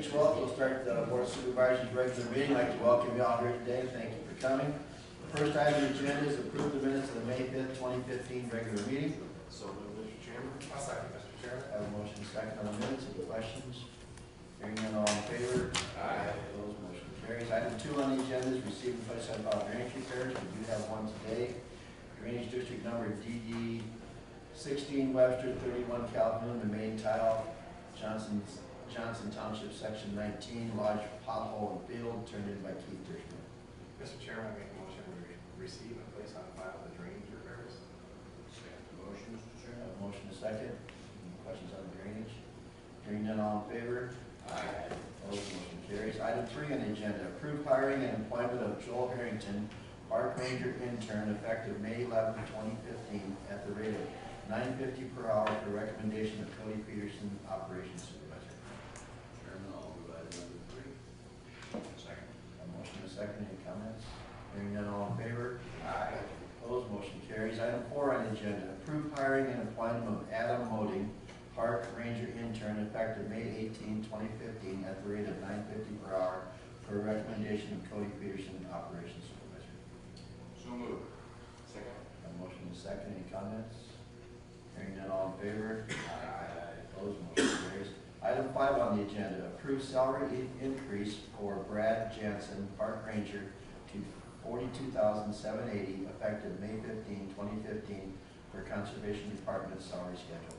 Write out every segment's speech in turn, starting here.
Thank you, 12. We'll start the Board of Supervisors regular meeting. I'd like to welcome you all here today. Thank you for coming. The first item on the agenda is approve the minutes of the May 5th, 2015 regular meeting. So moved, Mr. Chairman. I'll second, Mr. Chairman. I have a motion second on the minutes. Any questions? Hearing none, all in favor? Aye. Opposed, motion carries. Item 2 on the agenda is receive and place on file drainage repairs. We do have one today. Drainage district number DD 16 Webster 31 Calhoun, the main tile, Johnson Township Section 19, large pothole and field, turned in by Keith Dishman. Mr. Chairman, I make a motion to receive and place on file the drainage repairs. Second motion, Mr. I Chairman. have a motion and a second. Any questions on the drainage? Hearing none, all in favor? Aye. Opposed, motion carries. Item 3 on the agenda, approve hiring and employment of Joel Harrington, Park Ranger intern, effective May 11, 2015, at the rate of $9.50 per hour for recommendation of Cody Peterson, operations supervisor. Chairman, I'll move item number 3. Second. A motion and a second. Any comments? Hearing none, all in favor? Aye. Opposed, motion carries. Item 4 on the agenda, approve hiring and employment of Adam Moding, Park Ranger intern, effective May 18, 2015, at the rate of $9.50 per hour for recommendation of Cody Peterson, operations supervisor. So moved. Second. A motion and a second. Any comments? Hearing none, all in favor? Aye. Opposed, motion carries. Item 5 on the agenda, approve salary increase for Brad Jansen, Park Ranger, to $42,780, effective May 15, 2015, for Conservation Department salary schedule.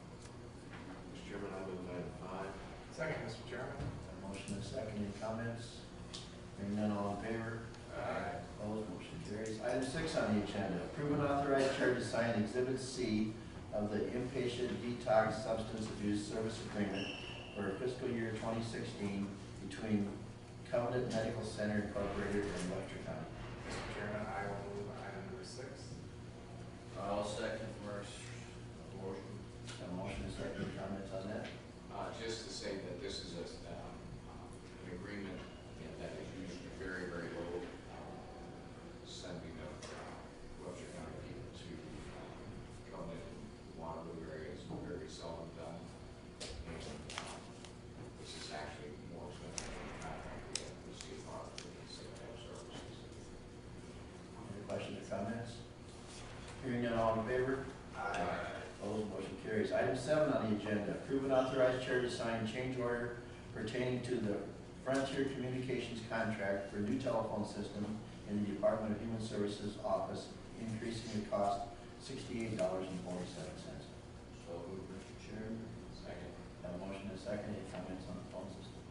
Mr. Chairman, I move item 5. Second, Mr. Chairman. A motion and a second. Any comments? Hearing none, all in favor? Aye. Opposed, motion carries. Item 6 on the agenda, approve and authorize chair to sign Exhibit C of the inpatient detox substance abuse service agreement for fiscal year 2016 between Covenant Medical Center Incorporated and Webster County. Mr. Chairman, I will move item number 6. I'll second first motion. A motion and a second. Any comments on that? Just to say that this is an agreement that is usually very, very low sending of Webster County people to come in Waterloo areas, very seldom done. And this is actually more expensive than the contract we have with State Farm for these type of services. Any questions or comments? Hearing none, all in favor? Aye. Opposed, motion carries. Item 7 on the agenda, approve and authorize chair to sign change order pertaining to the Frontier Communications contract for new telephone system in the Department of Human Services office, increasing the cost $68.47. So moved, Mr. Chairman. Second. Have a motion and a second. Any comments on the phone system?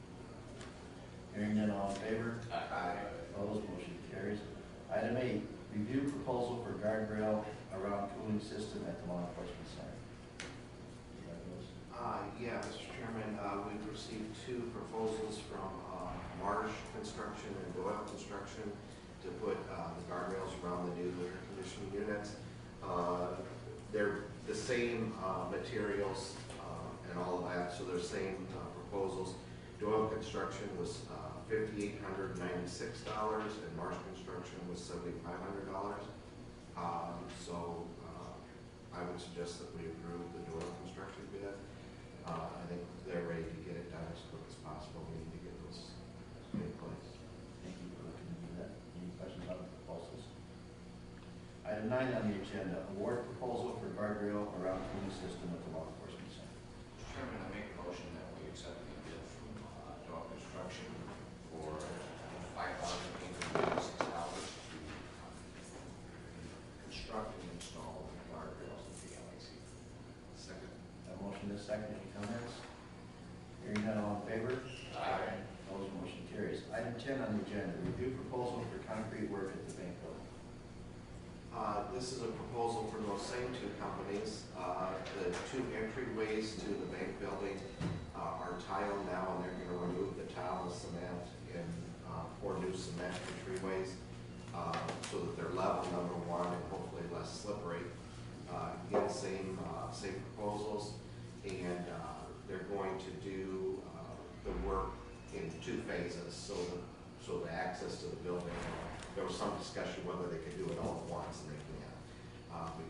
Hearing none, all in favor? Aye. Opposed, motion carries. Item 8, review proposal for guardrail around cooling system at the law enforcement center. Yeah, Mr. Chairman, we've received 2 proposals from Marsh Construction and Doyle Construction to put the guardrails around the new air conditioning units. They're the same materials and all of that, so they're the same proposals. Doyle Construction was $5,896 and Marsh Construction was $7,500. So I would suggest that we approve the Doyle Construction bid. I think they're ready to get it done as quick as possible. We need to get those in place. Thank you for looking into that. Any questions on the proposals? Item 9 on the agenda, award proposal for guardrail around cooling system at the law enforcement center. Mr. Chairman, I make a motion that we accept the bid from Dog Construction for $5,896 to construct and install guardrails at the LAC. Second. Have a motion and a second. Any comments? Hearing none, all in favor? Aye. Opposed, motion carries. Item 10 on the agenda, review proposal for concrete work at the bank building. This is a proposal for those same 2 companies. The 2 entryways to the bank building are tiled now, and they're going to remove the tile and cement and pour new cement entryways so that they're level, number 1, and hopefully less slippery. Again, same proposals, and they're going to do the work in 2 phases, so the access to the building. There was some discussion whether they could do it all at once, and they can't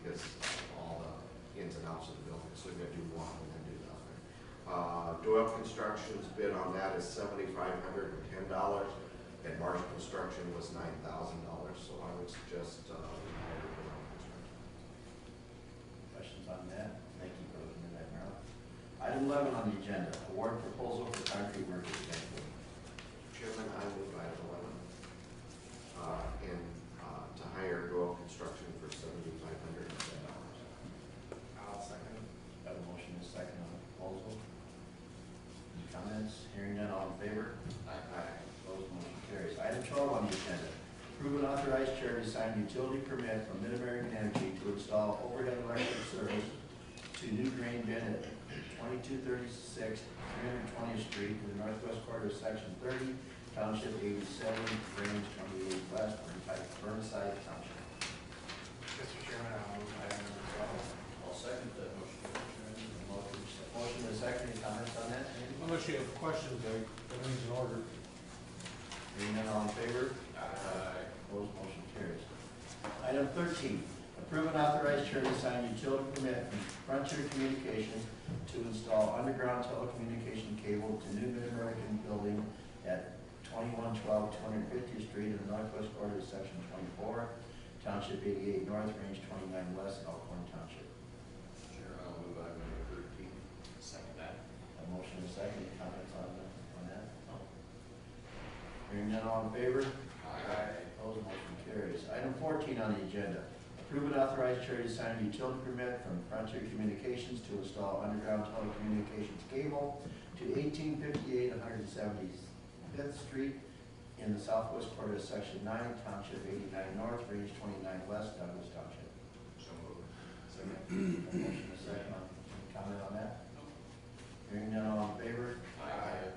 because of all the ins and outs of the building. So they're going to do one and then do the other. Doyle Construction's bid on that is $7,510, and Marsh Construction was $9,000, so I would suggest we hire Doyle Construction. Questions on that? Thank you for looking at that, Marilyn. Item 11 on the agenda, award proposal for concrete workers banquet. Chairman, I move item 11, and to hire Doyle Construction for $7,510. I'll second. Got a motion and a second on the proposal. Any comments? Hearing none, all in favor? Aye. Opposed, motion carries. Item 12 on the agenda, approve and authorize chair to sign utility permit from Mid-American Energy to install overhead electric service to new grain bin at 2236 320th Street in the northwest quarter of section 30, township 87, range 28 west, Burnside Township. Mr. Chairman, I'll move item number 12. I'll second that motion, Mr. Chairman. Motion and a second, any comments on that? Andy? Unless you have questions, everything's in order. Hearing none, all in favor? Aye. Opposed, motion carries. Item 13, approve and authorize chair to sign utility permit from Frontier Communications to install underground telecommunication cable to new Mid-American building at 2112 250th Street in the northwest quarter of section 24, township 88 north, range 29 west, Elkhorn Township. Chairman, I'll move item number 13. Second that. A motion and a second, any comments on that? No. Hearing none, all in favor? Aye. Opposed, motion carries. Item 14 on the agenda, approve and authorize chair to sign a utility permit from Frontier Communications to install underground telecommunications cable to 1858 175th Street in the southwest quarter of section 9, township 89 north, range 29 west, Douglas Township. So moved. Second. A motion and a second. Comment on that? Hearing none, all in favor? Aye.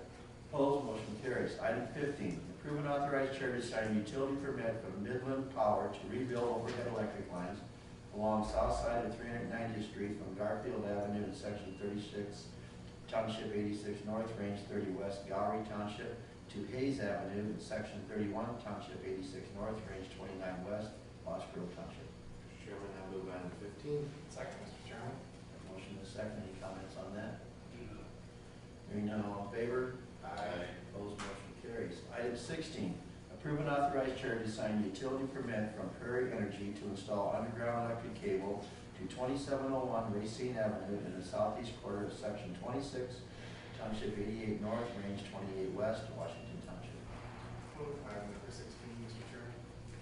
Opposed, motion carries. Item 15, approve and authorize chair to sign a utility permit from Midland Power to rebuild overhead electric lines along south side of 390th Street from Garfield Avenue in section 36, township 86 north, range 30 west, Gowrie Township, to Hayes Avenue in section 31, township 86 north, range 29 west, Lost Grove Township. Mr. Chairman, I move item 15. Second, Mr. Chairman. Motion and a second. Any comments on that? Hearing none, all in favor? Aye. Opposed, motion carries. Item 16, approve and authorize chair to sign utility permit from Prairie Energy to install underground electric cable to 2701 Racine Avenue in the southeast quarter of section 26, township 88 north, range 28 west, Washington Township. Move item number 16, Mr. Chairman.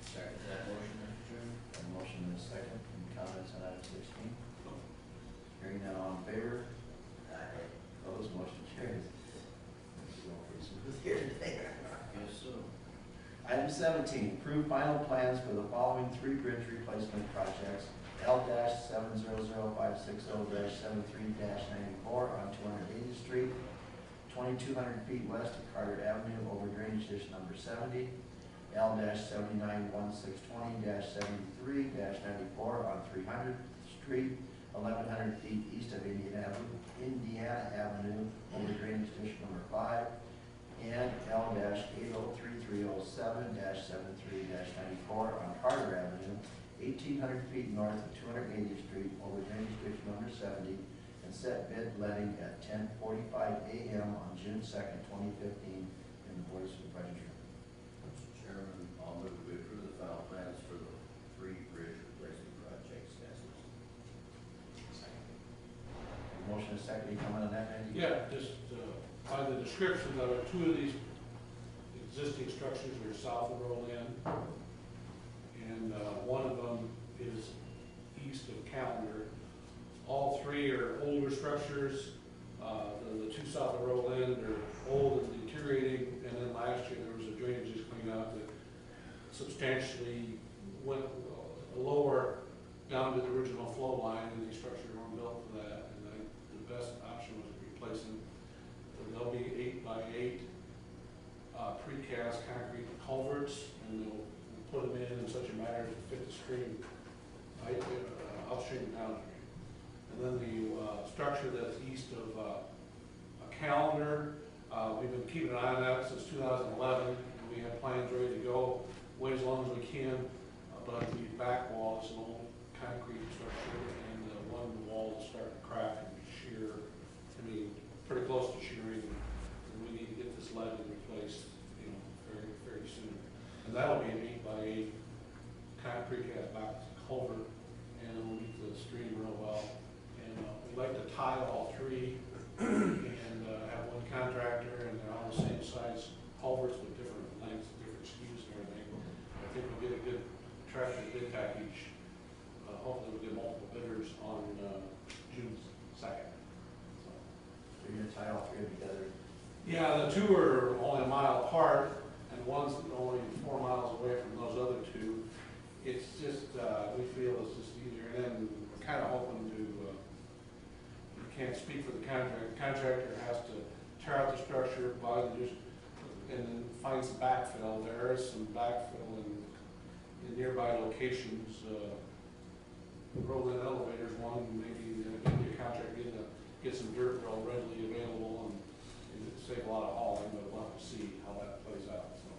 Second that motion, Mr. Chairman. A motion and a second. Any comments on item 16? Hearing none, all in favor? Opposed, motion carries. This is going pretty smooth here today. Yes, sir. Item 17, approve final plans for the following three bridge replacement projects. L-70560-73-94 on 280th Street, 2,200 feet west of Carter Avenue over drainage ditch number 70. L-791620-73-94 on 300th Street, 1,100 feet east of Indiana Avenue over drainage ditch number 5. And L-803-307-73-94 on Carter Avenue, 1,800 feet north of 280th Street over drainage ditch number 70, and set bid letting at 10:45 a.m. on June 2nd, 2015 in the Board of Supervisors room. Mr. Chairman, I'll move we approve the final plans for the three bridge replacement projects as listed. Motion is second. Any comment on that, Randy? Yeah, just by the description of two of these existing structures are south of Roland, and one of them is east of Calendar. All three are older structures. The two south of Roland are old and deteriorating, and then last year there was a drainage cleanup that substantially went lower down to the original flow line, and these structures weren't built for that. And the best option was to replace them. They'll be 8x8 precast concrete culverts, and we'll put them in such a manner to fit the stream, upstream and downstream. And then the structure that's east of a Calendar, we've been keeping an eye on that since 2011. We have plans ready to go, wait as long as we can, but the back wall is an old concrete structure, and one wall is starting to crack and shear, pretty close to shear lead and replaced, very, very soon. And that'll be an 8x8 concrete cast box culvert, and it'll meet the stream real well. And we'd like to tie all three and have one contractor, and they're all the same size culverts with different lengths, different SKUs and everything. I think we'll get a good attractive bid package. Hopefully we'll get multiple bidders on June 2nd. So you're gonna tie all three of them together. yeah, the two are only a mile apart, and one's only 4 miles away from those other two. It's just, we feel it's just easier, and then we're kind of hoping to, you can't speak for the contractor. The contractor has to tear out the structure, buy the, and then find some backfill. There is some backfill in nearby locations. Roll-in elevators, one, maybe the contractor get some dirt real readily available and save a lot of hauling, but we'll have to see how that plays out, so.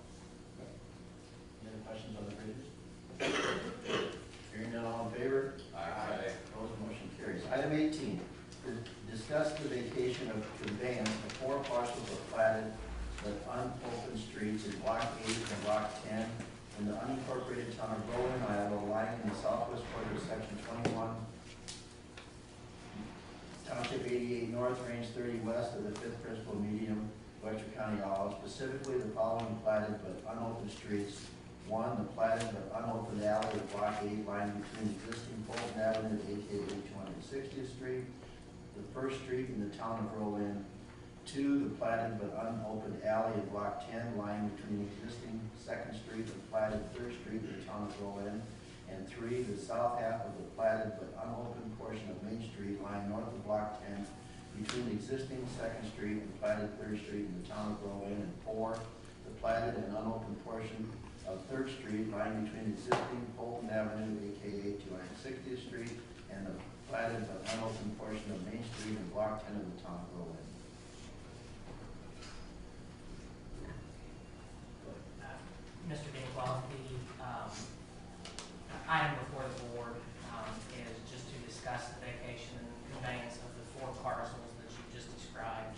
Any other questions on the bridges? Hearing none, all in favor? Aye. Opposed, motion carries. Item 18, discuss the vacation of conveyance of 4 parcels of platted but unopened streets in Block 8 and Block 10 in the unincorporated town of Berlin, Iowa, lying in the southwest quarter of Section 21, Township 88 North, Range 30 West of the 5th Principal Medium, Webster County, Iowa. Specifically, the following platted but unopened streets. 1, the platted but unopened alley of Block 8 lying between existing Fulton Avenue, aka 260th Street, the first street in the town of Berlin. 2, the platted but unopened alley in Block 10 lying between existing 2nd Street and platted 3rd Street in the town of Berlin. And 3, the south half of the platted but unopened portion of Main Street lying north of Block 10 between existing 2nd Street and platted 3rd Street in the town of Berlin. And 4, the platted and unopened portion of 3rd Street lying between existing Fulton Avenue, aka 260th Street, and the platted but unopened portion of Main Street in Block 10 of the town of Berlin. Mr. Dingwell, the item before the board is just to discuss the vacation and conveyance of the 4 parcels that you just described.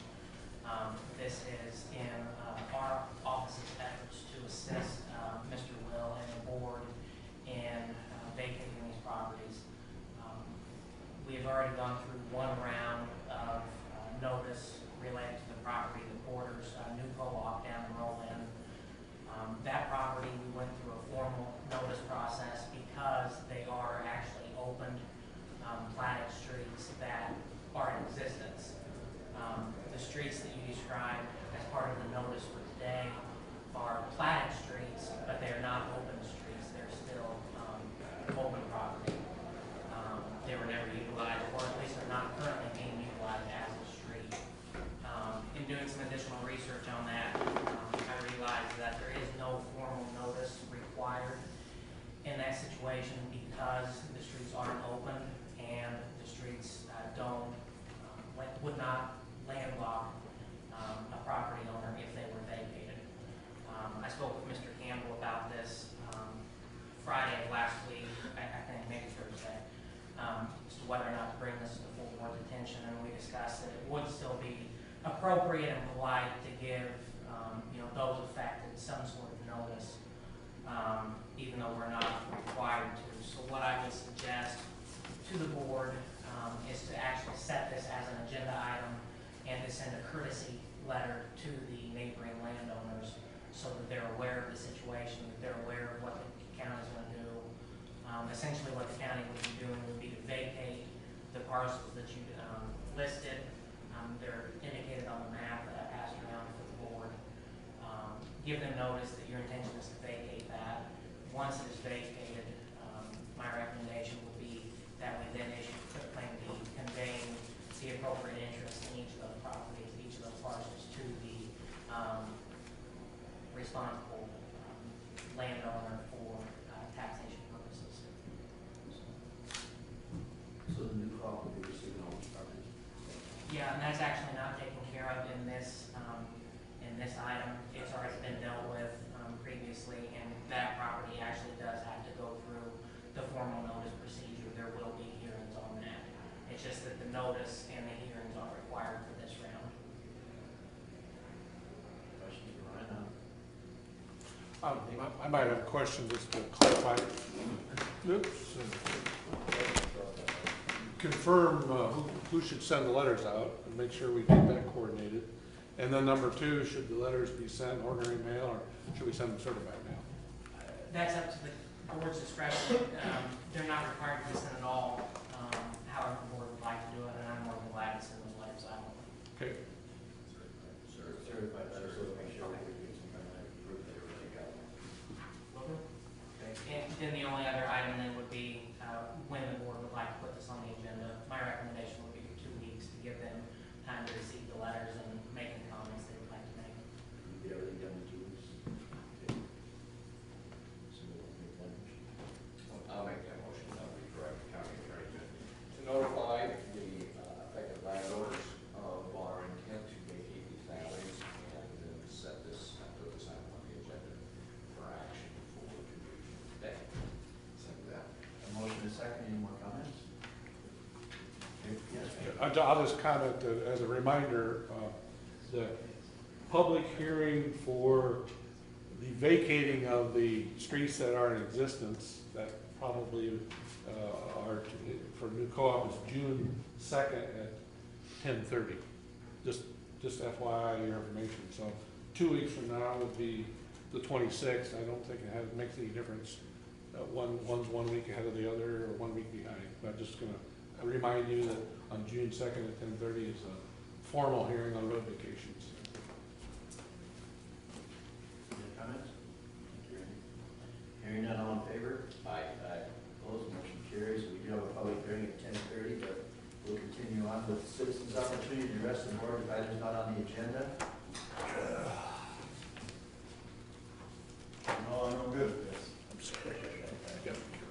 This is in our office's efforts to assist Mr. Will and the board in vacating these properties. We have already gone through 1 round of notice related to the property that borders New Co-op down in Roland. That property, we went through a formal notice process because they are actually opened, platted streets that are in existence. The streets that you described as part of the notice for today are platted streets, but they are not open streets. They're still open property. They were never utilized, or at least are not currently being utilized as a street. In doing some additional research on that, I realized that there is no formal notice required in that situation because the streets aren't open and the streets would not landlock a property owner if they were vacated. I spoke with Mr. Campbell about this Friday of last week, I think maybe Thursday, as to whether or not to bring this to the full board's attention, and we discussed that it would still be appropriate and polite to give those affected some sort of notice, even though we're not required to. So what I would suggest to the board is to actually set this as an agenda item and to send a courtesy letter to the neighboring landowners so that they're aware of the situation, that they're aware of what the county is going to do. Essentially what the county would be doing would be to vacate the parcels that you listed. They're indicated on the map that I passed around for the board. Give them notice that your intention is to vacate that. Once it is vacated, my recommendation would be that we then issue a claim deed conveying the appropriate interest in each of those properties, each of those parcels to the responsible landowner for taxation purposes. So the new crop will be receiving all these properties? Yeah, and that's actually not taken care of in this item. It's already been dealt with previously, and that property actually does have to go through the formal notice procedure. There will be hearings on that. It's just that the notice and the hearings I might have a question just to clarify. Oops. Confirm who should send the letters out and make sure we get that coordinated. And then number two, should the letters be sent ordinary mail or should we send them certified mail? That's up to the board's discretion. They're not required to be sent at all, however the board would like to do it, and I'm more than glad to send those letters out. Okay. Certified letter, so make sure we get some kind of proof that everything got it. And then the only other item then would be when the board would like to put this on the agenda. My recommendation would be for 2 weeks to give them time to receive the letters and make any comments they would like to make. Get everything done in 2 weeks. Okay. So we'll make that motion. I'll make that motion that we direct the county attorney to notify the affected landowners of our intent to vacate these alleys and then set this, put this item on the agenda for action for 2 weeks from today. Second that. A motion is second. Any more comments? Okay, yes, ma'am. I'll just comment that as a reminder, the public hearing for the vacating of the streets that are in existence, that probably are for new co-op is June 2nd at 10:30. Just FYI, your information. So 2 weeks from now would be the 26th. I don't think it makes any difference. One's 1 week ahead of the other or 1 week behind. But I'm just going to remind you that on June 2nd at 10:30 is a formal hearing on road vacations. Any comments? Thank you, Randy. Hearing none, all in favor? Aye. Opposed, motion carries. We do have a public hearing at 10:30, but we'll continue on with citizens' opportunity to address the board if items not on the agenda. No, I'm no good at this. I'm sorry.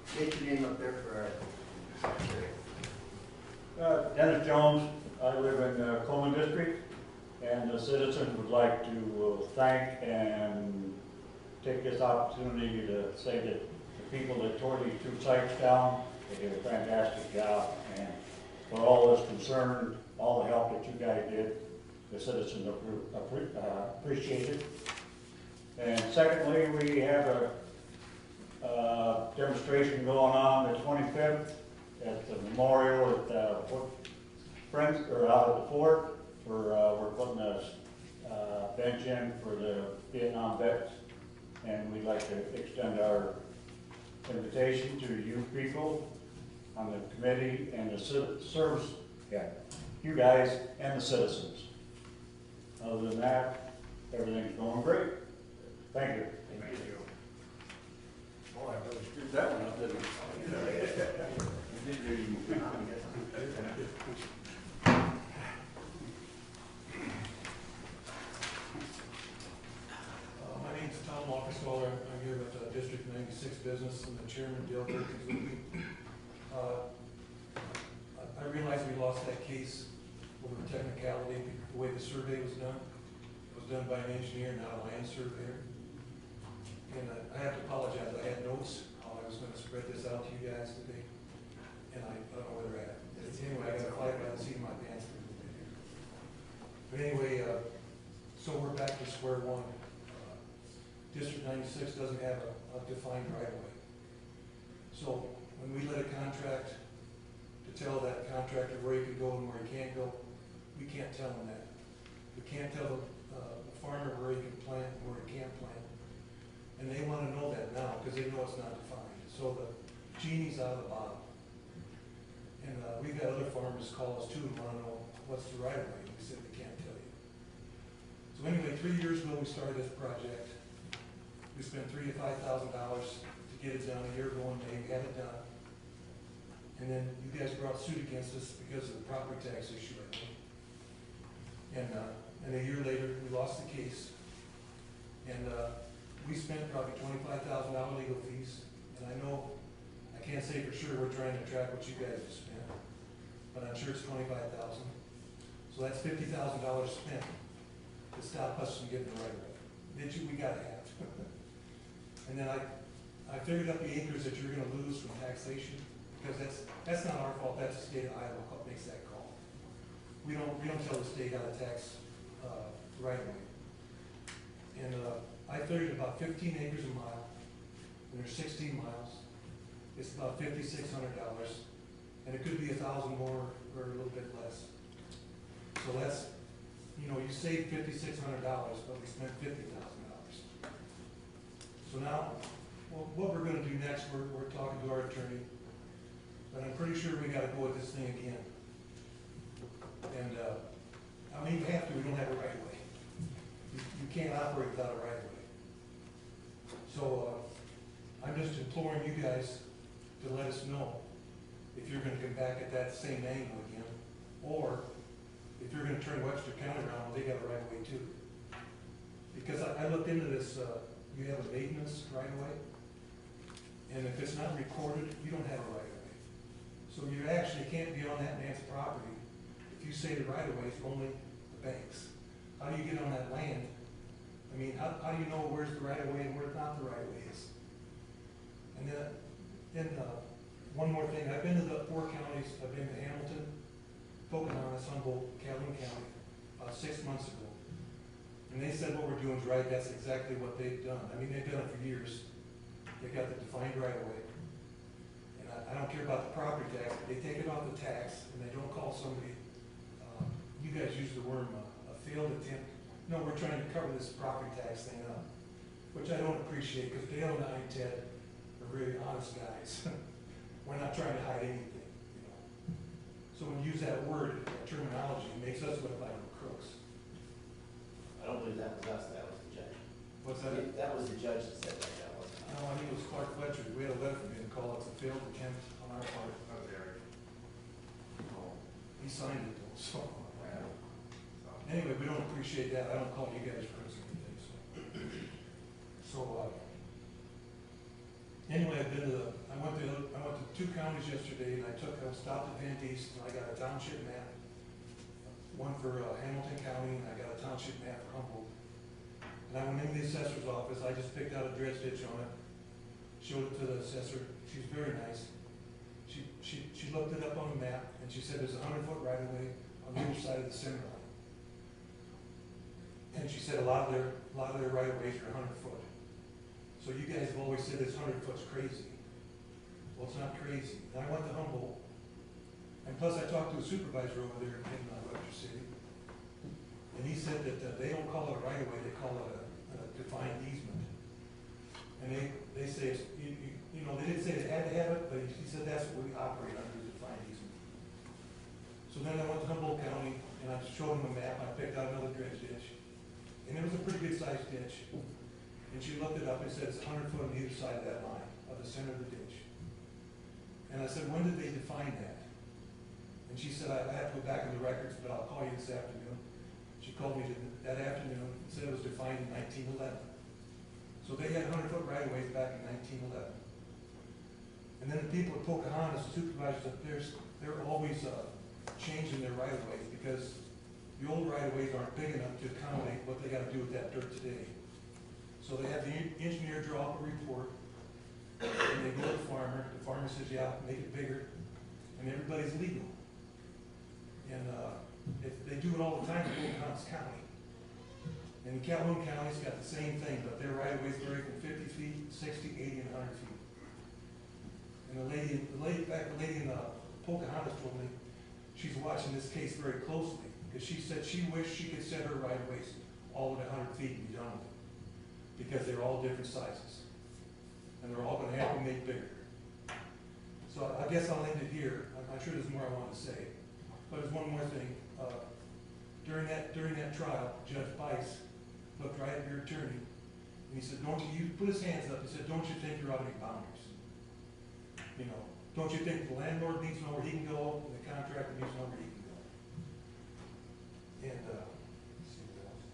State your name up there for our secretary. Dennis Jones, I live in Coleman District, and the citizens would like to thank and take this opportunity to say that the people that tore these 2 sites down, they did a fantastic job, and for all those concerned, all the help that you guys did, the citizens appreciate it. And secondly, we have a demonstration going on the 25th at the memorial at Friends, or out at the fort, for we're putting a bench in for the Vietnam vets, and we'd like to extend our invitation to you people on the committee and the service, you guys and the citizens. Other than that, everything's going great. Thank you. Thank you. Boy, I really screwed that one up, didn't My name's Tom Walkerswaller. I'm here with District 96 Business and the chairman, Dale Perkins, with me. I realize we lost that case over technicality, the way the survey was done. It was done by an engineer, not a land surveyor. And I have to apologize, I had notes how I was going to spread this out to you guys today, and I don't know where they're at. Anyway, I got to fly by the seat of my pants for a little bit here. But anyway, so we're back to square one. District 96 doesn't have a defined right of way. So when we let a contract to tell that contractor where he can go and where he can't go, we can't tell him that. We can't tell the farmer where he can plant and where he can't plant. And they want to know that now because they know it's not defined. So the genie's out of the bottle. And we've got other farmers call us too and want to know what's the right of way. We said we can't tell you. So anyway, 3 years ago we started this project. We spent $3,000 to $5,000 to get it done. A year ago one day we had it done. And then you guys brought suit against us because of the property tax issue, I think. And a year later we lost the case. And we spent probably $25,000 legal fees, and I know, I can't say for sure we're trying to track what you guys have spent, but I'm sure it's $25,000. So that's $50,000 spent to stop us from getting the right of way. That we gotta have. And then I figured up the acres that you're gonna lose from taxation, because that's not our fault, that's the state of Iowa that makes that call. We don't tell the state how to tax right of way. And I figured about 15 acres a mile, and there's 16 miles. It's about $5,600, and it could be 1,000 more or a little bit less. So that's, you know, you save $5,600, but we spent $50,000. So now, well, what we're gonna do next, we're talking to our attorney, but I'm pretty sure we gotta go with this thing again. And, I mean, you have to, we don't have a right of way. You can't operate without a right of way. So, I'm just imploring you guys to let us know if you're gonna come back at that same angle again, or if you're gonna turn Webster County around, well, they got a right of way too. Because I looked into this, you have a maintenance right of way, and if it's not recorded, you don't have a right of way. So you actually can't be on that man's property if you say the right of way is only the bank's. How do you get on that land? I mean, how do you know where's the right of way and where not the right of way is? And then one more thing, I've been to the 4 counties, I've been to Hamilton, Pocahontas, Humboldt, Calhoun County, about 6 months ago. And they said what we're doing is right, that's exactly what they've done. I mean, they've done it for years. They got the defined right of way. And I don't care about the property tax, but they take it off the tax and they don't call somebody, you guys use the word a failed attempt. No, we're trying to cover this property tax thing up, which I don't appreciate because Dale and I and Ted are really honest guys. We're not trying to hide anything, you know. So when you use that word, that terminology, it makes us look like we're crooks. I don't believe that was us, that was the judge. What's that? That was the judge that said that wasn't us. No, I think it was Clark Fletcher. We had a letter from him called it a failed attempt on our part. That was Eric. He signed it though, so. Anyway, we don't appreciate that. I don't call you guys crooks or anything, so. Anyway, I went to 2 counties yesterday and I stopped at Van East and I got a township map. One for Hamilton County, and I got a township map for Humboldt. And I went into the assessor's office, I just picked out a dredge ditch on it, showed it to the assessor, she's very nice. She looked it up on the map, and she said there's a 100-foot right-of-way on the other side of the center line. And she said a lot of their right-of-ways are 100 foot. So you guys have always said this 100 foot's crazy. Well, it's not crazy. And I went to Humboldt, and plus I talked to a supervisor over there in Webster City, and he said that they don't call it a right of way, they call it a defined easement. And they say, you know, they didn't say they had to have it, but he said that's what we operate under, defined easement. So then I went to Humboldt County, and I showed him a map, I picked out another dredge ditch, and it was a pretty good sized ditch. And she looked it up and said it's 100 foot on either side of that line, of the center of the ditch. And I said, when did they define that? And she said, I have to go back in the records, but I'll call you this afternoon. She called me that afternoon and said it was defined in 1911. So they had 100-foot right-of-ways back in 1911. And then the people at Pocahontas, the supervisors up there, they're always changing their right-of-ways because the old right-of-ways aren't big enough to accommodate what they gotta do with that dirt today. So they have the engineer draw up a report, and they go to the farmer says, yeah, make it bigger, and everybody's legal. And they do it all the time in Pocahontas County. And Calhoun County's got the same thing, but their right-of-ways vary from 50 feet, 60, 80, and 100 feet. And the lady in Pocahontas told me she's watching this case very closely, because she said she wished she could set her right-of-ways all at 100 feet and be done with it, because they're all different sizes. And they're all gonna have to make bigger. So I guess I'll end it here. I'm sure there's more I want to say. But there's one more thing. During that trial, Judge Bice looked right at your attorney, and he said, you put his hands up, he said, don't you think you're out of your boundaries? You know, don't you think the landlord needs to know where he can go, and the contractor needs to know where he can go? And, let's see what else.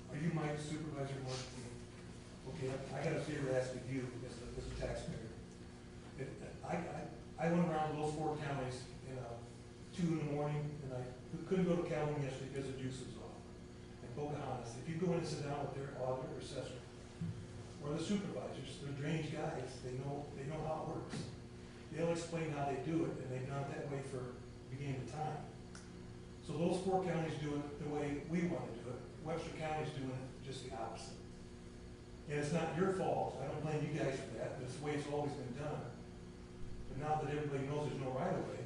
Are you my supervisor, Mark? Okay, I got a favor to ask of you as a taxpayer. I went around those 4 counties in 2 in the morning, and I couldn't go to Calhoun yesterday because the juice was off. And Pocahontas, if you go in and sit down with their auditor or assessor, or the supervisors, they're drainage guys, they know how it works. They'll explain how they do it, and they've done it that way for beginning of time. So those 4 counties do it the way we want to do it. Webster County's doing it just the opposite. And it's not your fault, I don't blame you guys for that, but it's the way it's always been done. But now that everybody knows there's no right of way,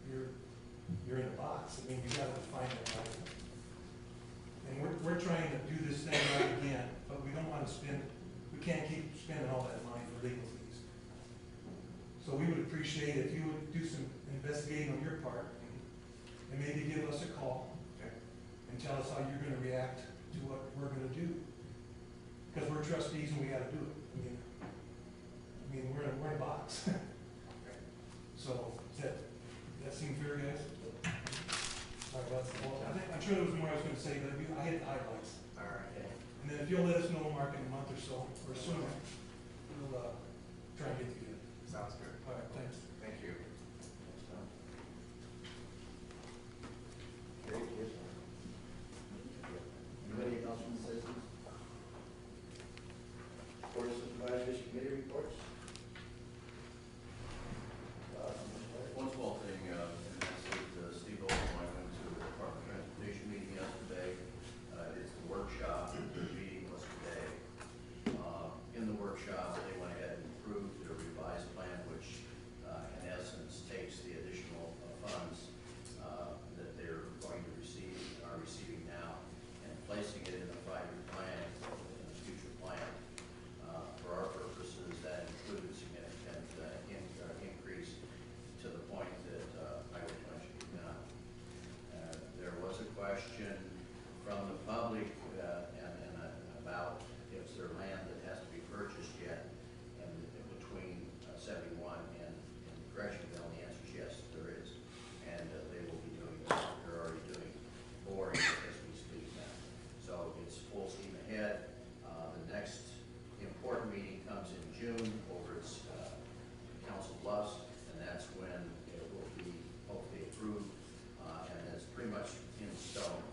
you're in a box. I mean, you gotta define that right of way. And we're trying to do this thing right again, but we don't wanna we can't keep spending all that money for legal fees. So we would appreciate if you would do some investigating on your part, and maybe give us a call, and tell us how you're gonna react to what we're gonna do. Because we're trustees and we gotta do it. I mean, we're in a box. So, does that seem fair, guys? Sorry, I'm sure there was more I was gonna say, but I hit the highlights. All right. And then if you'll let us know, Mark, in a month or so, or sooner, we'll, try and get together. Sounds good. All right, thanks. Thank you. Thanks, Tom. Great, yes. Anybody else from the citizens? Board of Supervisors Committee reports? One small thing, and that's that Steve Olson and I went to the Department of Transportation meeting yesterday. It's the workshop, the meeting was today. In the workshop, they went ahead and approved their revised plan, which in essence takes the additional funds that they're going to receive, are receiving now, and placing it in a 5-year plan, in a future plan. For our purposes, that includes significant increase to the point that I would mention now. There was a question from the public and about if there land that has to be purchased yet in between 71 and Greshamville. The answer is yes, there is. And they will be doing that. They're already doing boring as we speak now. So it's full steam ahead. The next important meeting comes in June over at Council Bluffs, and that's when it will be hopefully approved, and it's pretty much in stone,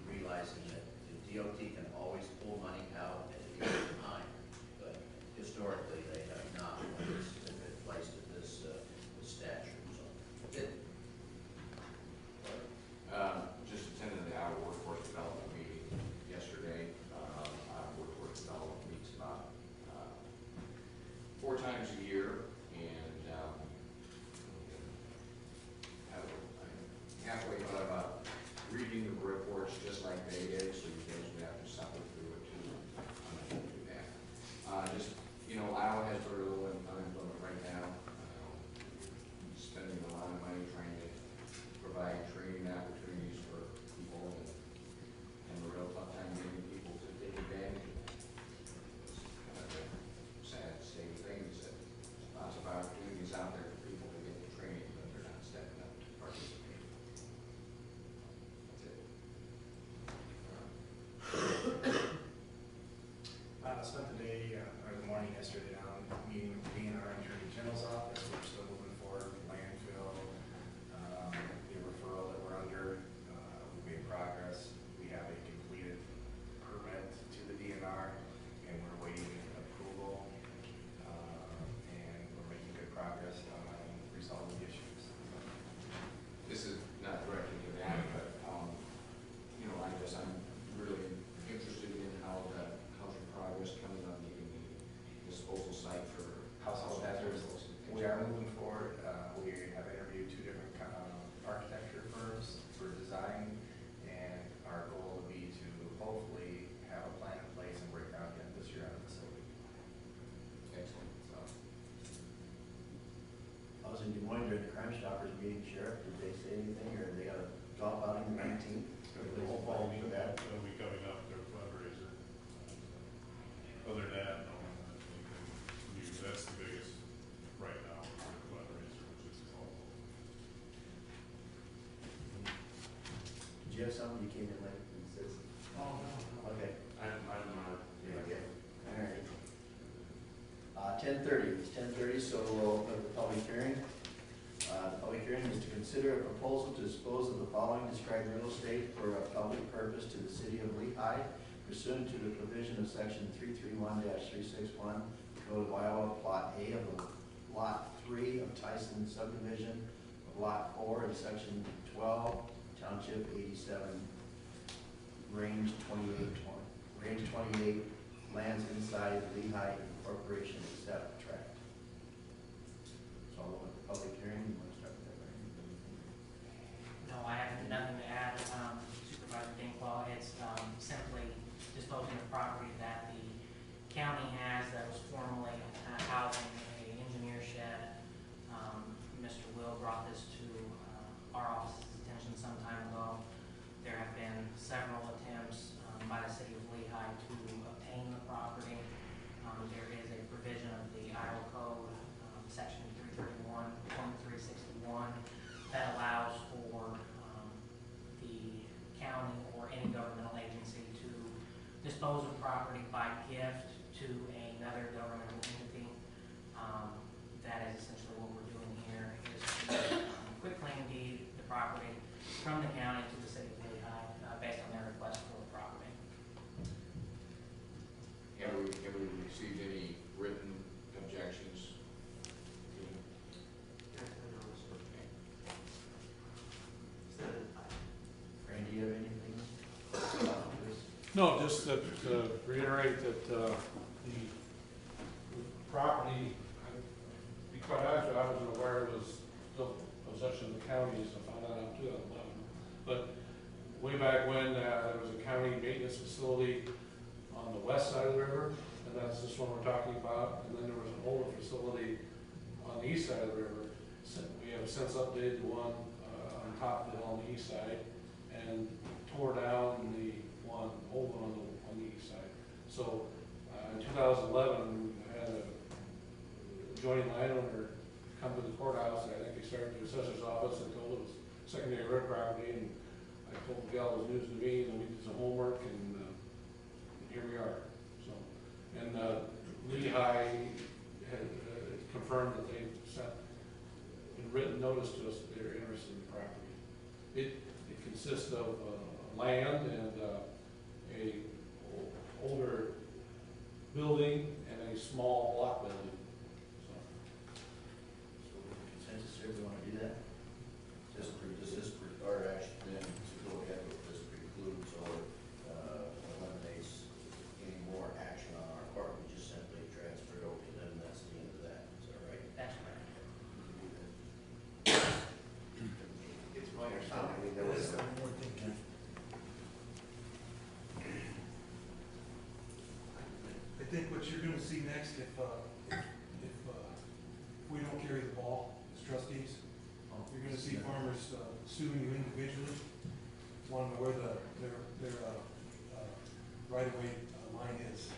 realizing that the DOT can always pull money out at any given time, but historically, they have not when it's been placed at this statute. So, Just attended the Iowa Workforce Development meeting yesterday. Iowa Workforce Development meets about 4 times a year, and I'm halfway thought about reading the reports just like they did, so you guys would have to suffer through it too. I'm not going to do that. Iowa has very little unemployment right now. Spending a lot of money trying to provide training opportunities for people, and a real tough time getting people to take advantage of that. It's kind of a sad state of things that lots of opportunities out there for people to get the training, but they're not stepping up to participate. That's it. I spent the day, or the morning yesterday down meeting with the DNR Attorney General's office. We're still moving forward with landfill, the referral that we're under. We've made progress. We have a completed permit to the DNR, and we're waiting approval. And we're making good progress on resolving the issues. This is not directly to that, but, I guess I'm really interested in how's your progress coming on the disposal site for Household hazards. We are moving forward. We have interviewed 2 different architecture firms for design, and our goal would be to hopefully have a plan in place and break ground yet this year on the facility. Excellent. So, I was in Des Moines during the Crime Stoppers meeting, Sheriff, did they say anything, or they got a golf outing the 19th? The whole fall for that, it'll be coming up, their fundraiser. Other than that, no, that's the biggest right now, their fundraiser, which is awful. Did you have something you came in late and says? Oh, no. Okay. I'm not. Okay. All right. 10:30, it's 10:30, so we'll open the public hearing. The public hearing is to consider a proposal to dispose of the following described real estate for a public purpose to the city of Lehigh pursuant to the provision of section 331-361, Code of Iowa, Plot A of the Lot 3 of Tyson subdivision, of Lot 4 in section 12, Township 87, Range 28, lands inside Lehigh Corporation accept tract. So I'll open the public hearing. You want to start with that, Brian? No, I have nothing to add, Supervisor Dinklaw. It's simply disposing of property that the county has that was formerly housing an engineer shed. Mr. Will brought this to our office's attention some time ago. There have been several attempts by the city of Lehigh to obtain the property. There is a provision of the Iowa Code, section 331.361, that allows for the county or any governmental agency to dispose of property by gift to another governmental entity. That is essentially what we're doing here, is to quick claim deed the property from the county to the city of Lehigh based on their request for the property. Have we received any written objections? Randy, do you have anything about this? No, just to reiterate that the property, to be quite honest, I wasn't aware it was still possession of the county, so I found that out in 2011. But way back when, there was a county maintenance facility on the west side of the river, and that's this one we're talking about. And then there was an older facility on the east side of the river. So we have since updated the one on top of it on the east side and tore down the one, old one on the east side. So in 2011, we had a adjoining landowner come to the courthouse, and I think they started the assessor's office and told it was secondary road property, and I told the gal it was news to me, and we did some homework, and here we are. So, and Lehigh had confirmed that they sent a written notice to us that they're interested in the property. It consists of land and a older building and a small block building. So, Consensus here, we want to do that? Does this, our action then to go ahead with this precludes or eliminates any more action on our part? We just simply transfer it over to them, and that's the end of that. Is that right? That's correct. It's my understanding, I mean, there was some. I think what you're gonna see next, if we don't carry the ball as trustees, you're gonna see farmers suing you individually, wanting to know where their right-of-way line is.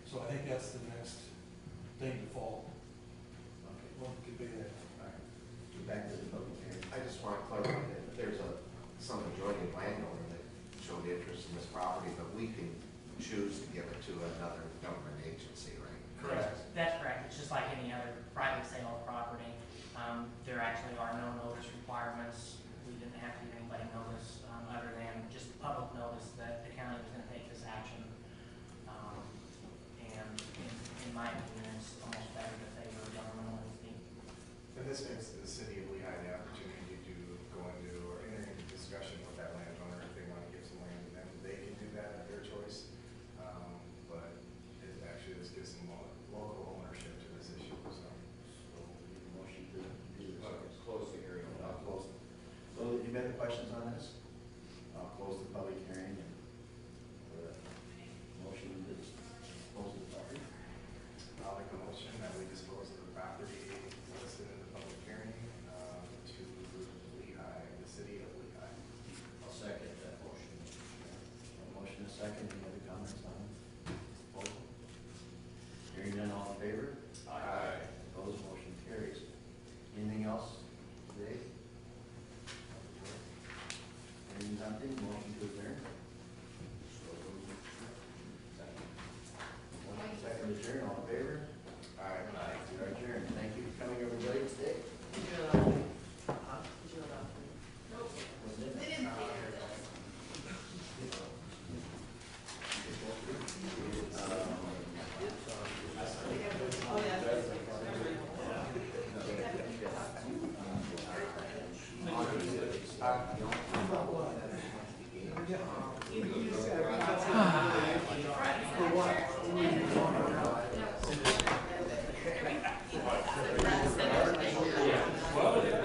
So I think that's the next thing to fall. Okay. Well, could be that. All right. Get back to the public hearing. I just want to clarify that if there's some adjoining landowner that showed interest in this property, but we can choose to give it to another government agency, right? Correct. That's correct. It's just like any other private sale of property. There actually are no notice requirements. We didn't have to give anybody notice other than just public notice that the county was going to take this action. And in my opinion, it's almost better to favor a governmental entity. And this gives the city of Lehigh the opportunity to go into or enter into discussion with that landowner if they want to give some land to them. They can do that at their choice. But it actually just gives some local ownership to this issue, so. So we need a motion to do this. Close the hearing. I'll close it. So you have any questions on this? I'll close the public hearing and motion to dispose of the property. I'll make a motion that we dispose of the property listed in the public hearing to Lehigh, the city of Lehigh. I'll second that motion. A motion and a second. Any other comments on disposal? Hearing none, all in favor? Aye. Opposed, motion carries. Anything else today? Hearing nothing, motion to adjourn. Motion second to adjourn, all in favor? Aye. We are adjourned. Thank you for coming, everybody, today. Oh, yeah. Um,